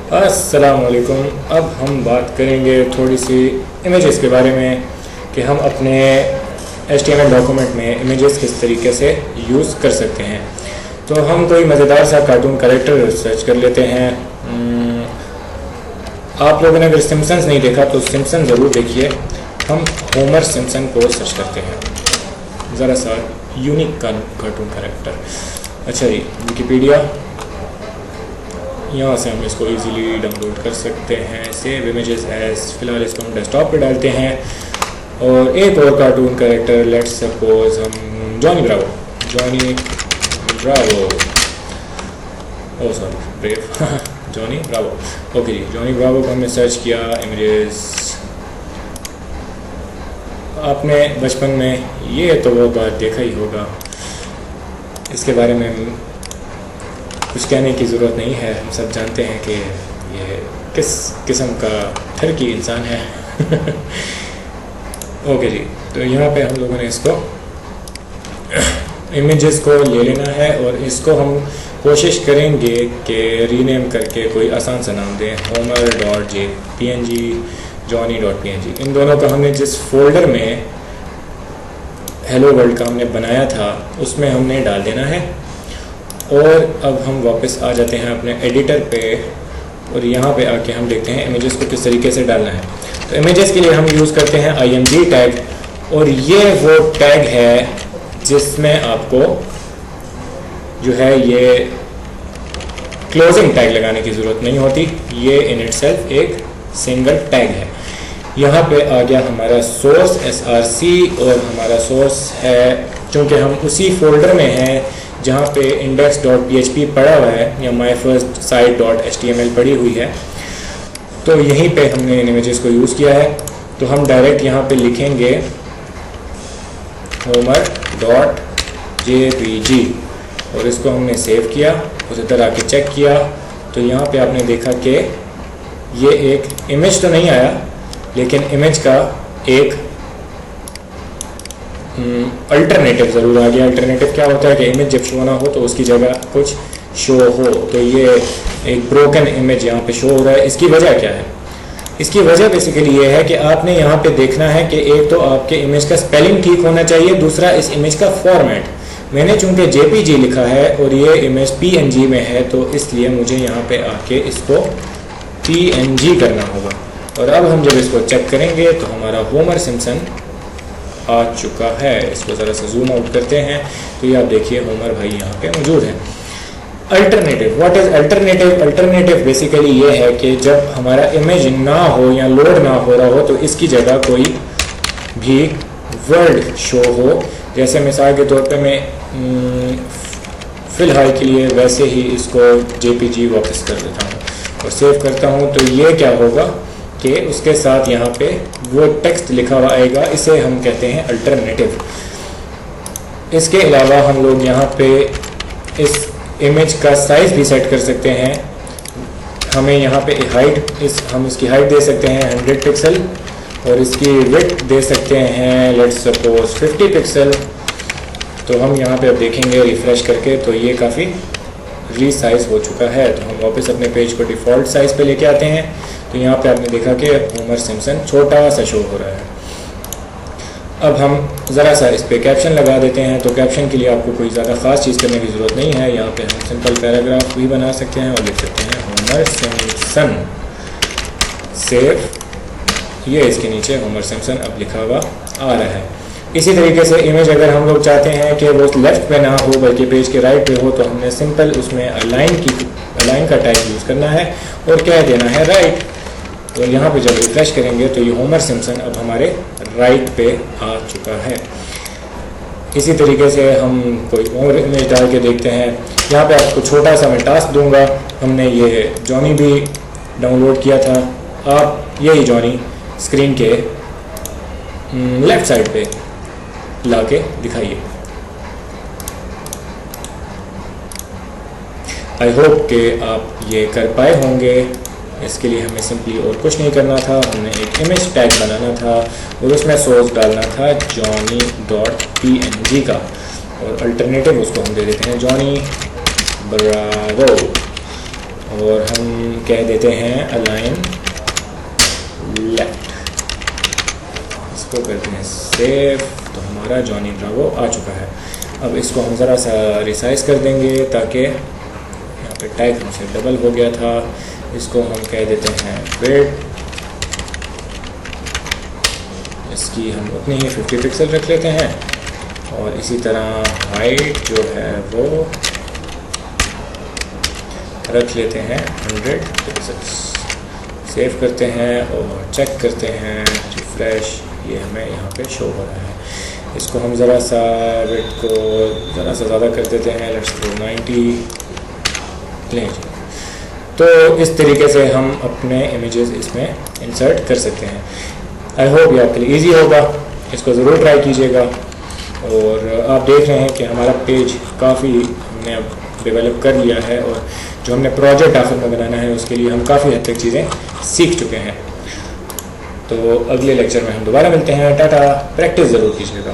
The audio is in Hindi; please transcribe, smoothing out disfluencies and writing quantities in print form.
अस्सलाम वालेकुम। अब हम बात करेंगे थोड़ी सी इमेजेस के बारे में कि हम अपने HTML डॉक्यूमेंट में इमेजेस किस तरीके से यूज़ कर सकते हैं। तो हम कोई मज़ेदार सा कार्टून कैरेक्टर सर्च कर लेते हैं। आप लोगों ने अगर सिम्पसन्स नहीं देखा तो सिम्पसन ज़रूर देखिए। हम होमर सिम्पसन को सर्च करते हैं, ज़रा सा यूनिक कार्टून कैरेक्टर। अच्छा जी, विकिपीडिया, यहाँ से हम इसको इजीली डाउनलोड कर सकते हैं। सेव इमेजेस एज, फ़िलहाल इसको हम डेस्कटॉप पे डालते हैं। और एक और कार्टून कैरेक्टर, लेट्स सपोज हम Johnny Bravo, oh sorry brave Johnny Bravo. Okay जी, जॉनी ब्रावो को हमने सर्च किया। इमेजेस, आपने बचपन में ये तो वो बात देखा ही होगा, इसके बारे में कुछ कहने की ज़रूरत नहीं है। हम सब जानते हैं कि ये किस किस्म का ठरकी इंसान है ओके जी, तो यहाँ पे हम लोगों ने इसको इमेजेस को ले लेना है और इसको हम कोशिश करेंगे कि रीनेम करके कोई आसान सा नाम दें। homer.jpng, johnny.png। इन दोनों का हमने जिस फोल्डर में हेलो वर्ल्ड का हमने बनाया था उसमें हमने डाल देना है। और अब हम वापस आ जाते हैं अपने एडिटर पे और यहाँ पे आके हम देखते हैं इमेजेस को किस तरीके से डालना है। तो इमेजेस के लिए हम यूज़ करते हैं img टैग, और ये वो टैग है जिसमें आपको जो है ये क्लोजिंग टैग लगाने की ज़रूरत नहीं होती। ये इन इटसेल्फ एक सिंगल टैग है। यहाँ पे आ गया हमारा सोर्स src, और हमारा सोर्स है, चूँकि हम उसी फोल्डर में हैं जहाँ पे index.php पड़ा हुआ है या myfirstsite.html पड़ी हुई है, तो यहीं पे हमने इन इमेजेस को यूज़ किया है। तो हम डायरेक्ट यहाँ पे लिखेंगे homer.jpg और इसको हमने सेव किया, उस तरह आके चेक किया तो यहाँ पे आपने देखा कि ये एक इमेज तो नहीं आया, लेकिन इमेज का एक अल्टरनेटिव ज़रूर आ गया। अल्टरनेटिव क्या होता है कि इमेज जब शो ना हो तो उसकी जगह कुछ शो हो। तो ये एक ब्रोकन इमेज यहाँ पे शो हो रहा है। इसकी वजह क्या है? इसकी वजह बेसिकली ये है कि आपने यहाँ पे देखना है कि एक तो आपके इमेज का स्पेलिंग ठीक होना चाहिए, दूसरा इस इमेज का फॉर्मेट। मैंने चूँकि JPG लिखा है और ये इमेज PNG में है, तो इसलिए मुझे यहाँ पे आके इसको PNG करना होगा। और अब हम जब इसको चेक करेंगे तो हमारा होमर सिम्पसन आ चुका है। इसको ज़रा सा जूम आउट करते हैं तो ये आप देखिए होमर भाई यहाँ पे मौजूद है। Alternative, what is alternative? Alternative basically ये है कि जब हमारा इमेज ना हो या लोड ना हो रहा हो तो इसकी जगह कोई भी वर्ड शो हो। जैसे मिसाल के तौर पे मैं फ़िलहाल के लिए वैसे ही इसको JPG वापस कर देता हूँ और सेव करता हूँ, तो ये क्या होगा कि उसके साथ यहाँ पे वो टेक्स्ट लिखा हुआ आएगा। इसे हम कहते हैं अल्टरनेटिव। इसके अलावा हम लोग यहाँ पे इस इमेज का साइज़ भी सेट कर सकते हैं। हमें यहाँ पे हाइट, हम इसकी हाइट दे सकते हैं 100 पिक्सल और इसकी विड्थ दे सकते हैं लेट्स सपोज 50 पिक्सल। तो हम यहाँ पे अब देखेंगे रिफ़्रेश करके तो ये काफ़ी रीसाइज हो चुका है। तो हम वापस अपने पेज को डिफ़ॉल्ट साइज़ पे लेके आते हैं। तो यहाँ पे आपने देखा कि होमर सिम्पसन छोटा सा शो हो रहा है। अब हम ज़रा सा इस पर कैप्शन लगा देते हैं। तो कैप्शन के लिए आपको कोई ज़्यादा ख़ास चीज़ करने की ज़रूरत नहीं है। यहाँ पे हम सिंपल पैराग्राफ भी बना सकते हैं और लिख सकते हैं होमर सिम्पसन, सेव। ये इसके नीचे होमर सिम्पसन अब लिखा हुआ आ रहा है। इसी तरीके से इमेज अगर हम लोग चाहते हैं कि वो लेफ़्ट पे ना हो बल्कि पेज के राइट पे हो, तो हमने सिंपल उसमें अलाइन का टाइप यूज़ करना है और कह देना है राइट। तो यहाँ पे जब रिफ्रेश करेंगे तो ये होमर सिम्पसन अब हमारे राइट पे आ चुका है। इसी तरीके से हम कोई और इमेज डाल के देखते हैं। यहाँ पे आपको छोटा सा मैं टास्क दूंगा। हमने ये जॉनी भी डाउनलोड किया था। आप यही जॉनी स्क्रीन के लेफ़्ट साइड पे ला के दिखाइए। आई होप कि आप ये कर पाए होंगे। इसके लिए हमें सिंपली और कुछ नहीं करना था, हमने एक इमेज टैग बनाना था और उसमें सोर्स डालना था johnny.png का, और अल्टरनेटिव उसको हम दे देते हैं जॉनी ब्रावो। और हम कह देते हैं अलाइन लेफ्ट, इसको करते हैं सेव। तो हमारा जॉनी ब्रावो आ चुका है। अब इसको हम ज़रा सा रिसाइज कर देंगे ताकि यहाँ पे टैग हमसे डबल हो गया था। इसको हम कह देते हैं विड्थ, इसकी हम उतनी ही 50 पिक्सल रख लेते हैं और इसी तरह हाइट जो है वो रख लेते हैं 100 पिक्सल्स। सेव करते हैं और चेक करते हैं, रिफ्रेश, ये हमें यहाँ पे शो हो रहा है। इसको हम ज़रा सा विड्थ को ज़रा सा ज़्यादा कर देते हैं, लेट्स गो 90 लें। तो इस तरीके से हम अपने इमेजेस इसमें इंसर्ट कर सकते हैं। आई होप ये आपके लिए ईजी होगा, इसको ज़रूर ट्राई कीजिएगा। और आप देख रहे हैं कि हमारा पेज काफ़ी हमने अब डेवलप कर लिया है और जो हमने प्रोजेक्ट आखिर में बनाना है उसके लिए हम काफ़ी हद तक चीज़ें सीख चुके हैं। तो अगले लेक्चर में हम दोबारा मिलते हैं। टाटा, प्रैक्टिस ज़रूर कीजिएगा।